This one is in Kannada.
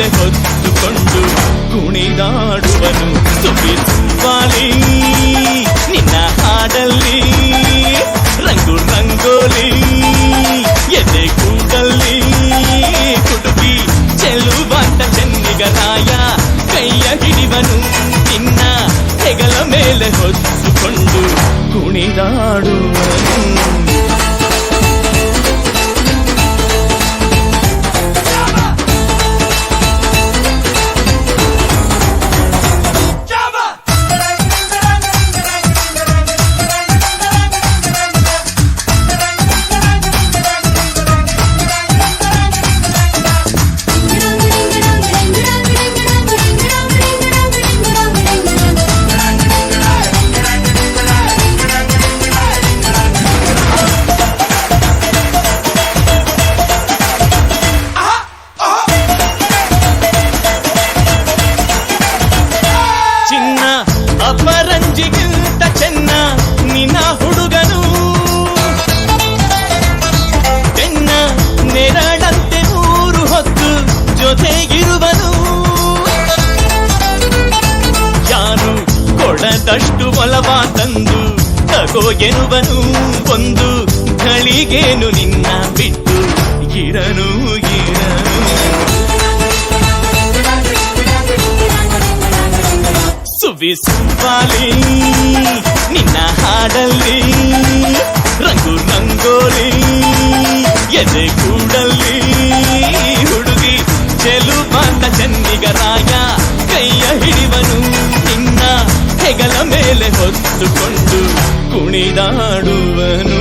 ಮೇಲೆ ಹೊತ್ತುಕೊಂಡು ಕುಣಿದಾಡುವನು ಸುಖಿಸುವಾಲಿ ನಿನ್ನ ಹಾಡಲ್ಲಿ ರಂಗು ರಂಗೋಲಿ ಎದೆ ಕೂಡಲ್ಲಿ ಕುಟುಕಿ ಚೆಲುವಂತ ಚೆನ್ನಿಗರಾಯ ಕೈಯ ಹಿಡಿವನು ನಿನ್ನ ಹೆಗಲ ಮೇಲೆ ಹೊತ್ತುಕೊಂಡು ಕುಣಿದಾಡುವನು ಅಪರಂಜಿಗಿಂತ ಚೆನ್ನ ನಿನ್ನ ಹುಡುಗನು ಚೆನ್ನ ನೆರಳಂತೆ ಮೂರು ಹೊತ್ತು ಜೊತೆಗಿರುವನು ಯಾರು ಕೊಡದಷ್ಟು ಒಲವ ತಂದು ತಗೋ ಎನ್ನುವನು ಒಂದು ಘಳಿಗೇನು ನಿನ್ನ ಬಿಟ್ಟು ಇರನು ಸುವಿಸುವಾಲಿ ನಿನ್ನ ಹಾಡಲ್ಲಿ ರಂಗು ರಂಗೋಲಿ ಎದೆ ಕೂಡಲ್ಲಿ ಹುಡುಗಿ ಚೆಲುವಂತ ಚೆನ್ನಿಗರಾಯ ಕೈಯ ಹಿಡಿವನು ನಿನ್ನ ಹೆಗಲ ಮೇಲೆ ಹೊತ್ತುಕೊಂಡು ಕುಣಿದಾಡುವನು